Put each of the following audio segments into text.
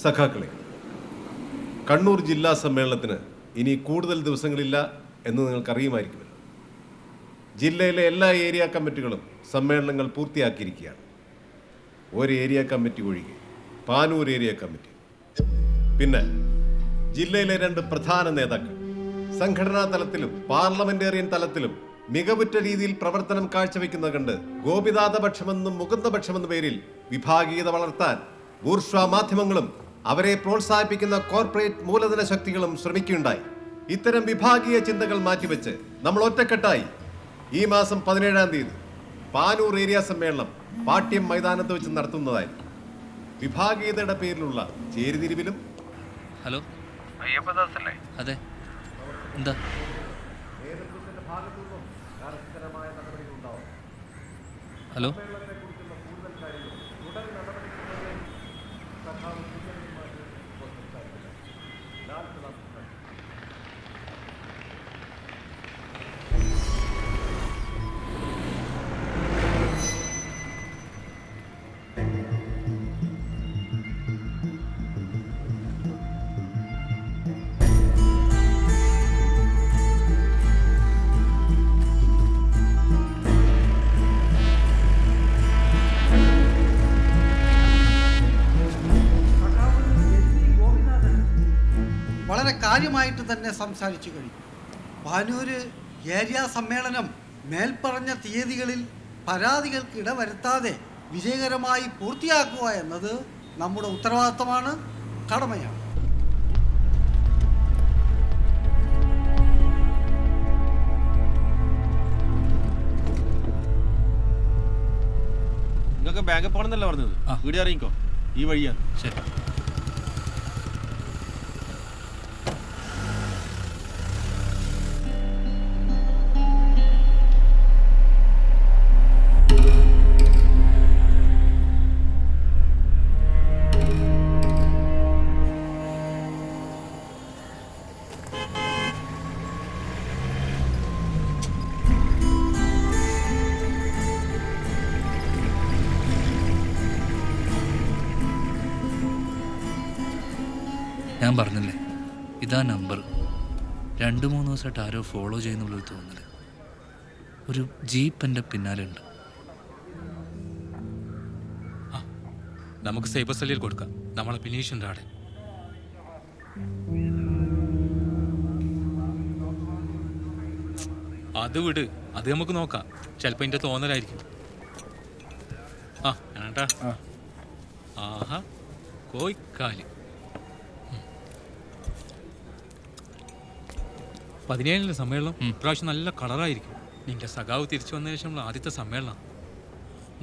സഖാക്കളെ, കണ്ണൂർ ജില്ലാ സമ്മേളനത്തിന് ഇനി കൂടുതൽ ദിവസങ്ങളില്ല എന്ന് നിങ്ങൾക്കറിയുമായിരിക്കുമല്ലോ. ജില്ലയിലെ എല്ലാ ഏരിയ കമ്മിറ്റികളും സമ്മേളനങ്ങൾ പൂർത്തിയാക്കിയിരിക്കുകയാണ്. ഒരു ഏരിയ കമ്മിറ്റി ഒഴികെ, പാനൂർ ഏരിയ കമ്മിറ്റി. പിന്നെ ജില്ലയിലെ 2 പ്രധാന നേതാക്കൾ സംഘടനാ തലത്തിലും പാർലമെന്റേറിയൻ തലത്തിലും മികവുറ്റ രീതിയിൽ പ്രവർത്തനം കാഴ്ചവെക്കുന്നത് കണ്ട് ഗോപിനാഥപക്ഷമെന്നും മുകുന്ദപക്ഷമെന്ന പേരിൽ വിഭാഗീയത വളർത്താൻ ബൂർഷ്വാ മാധ്യമങ്ങളും അവരെ പ്രോത്സാഹിപ്പിക്കുന്ന കോർപ്പറേറ്റ് മൂലധന ശക്തികളും ശ്രമിക്കുകയുണ്ടായി. ഇത്തരം വിഭാഗീയ ചിന്തകൾ മാറ്റിവെച്ച് നമ്മൾ ഒറ്റക്കെട്ടായി ഈ മാസം 17-ാം തീയതി പാനൂർ ഏരിയ സമ്മേളനം പാട്യം മൈതാനത്ത് വെച്ച് നടത്തുന്നതായിരിക്കും. വിഭാഗീയതയുടെ പേരിലുള്ള ചേരിതിരിവിലും. ഹലോ, അയ്യപ്പദാസ് അല്ലേ? അതെ, എന്താ? ഹലോ, വളരെ കാര്യമായിട്ട് തന്നെ സംസാരിച്ചു കഴിഞ്ഞു. പാനൂര് ഏരിയ സമ്മേളനം മേൽപ്പറഞ്ഞ തീയതികളിൽ പരാതികൾക്ക് ഇടവരുത്താതെ വിജയകരമായി പൂർത്തിയാക്കുക എന്നത് നമ്മുടെ ഉത്തരവാദിത്തമാണ്, കടമയാണ്. നിങ്ങൾക്ക് ബാങ്ക് പോകണമെന്നല്ല പറഞ്ഞത്? വീട് അറിയിക്കോ, ഈ വഴിയാണ്. ശരി. ഞാൻ പറഞ്ഞില്ലേ, ഇതാ നമ്പർ. 2-3 ദിവസമായിട്ട് ആരോ ഫോളോ ചെയ്യുന്നുള്ളൊരു തോന്നൽ. ഒരു ജീപ്പ് എൻ്റെ പിന്നാലെ ഉണ്ട്. നമുക്ക് സൈബർ സെല്ലിൽ കൊടുക്കാം. നമ്മളെ പിന്നീഷുണ്ട് ആടെ. അത് വിട്, അത് നമുക്ക് നോക്കാം. ചിലപ്പോൾ എൻ്റെ തോന്നലായിരിക്കും. ഏട്ടാ, ആഹാ, കോയിക്കാല്. 17-ലെ സമ്മേളനം ഇപ്രാവശ്യം നല്ല കളറായിരിക്കും. നിന്റെ സഖാവ് തിരിച്ചു വന്നതിന് ശേഷമുള്ള ആദ്യത്തെ സമ്മേളനം.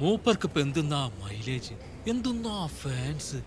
മൂപ്പർക്ക് ഇപ്പം എന്തുന്നാ മൈലേജ്, എന്തുന്നാ ഫാൻസ്.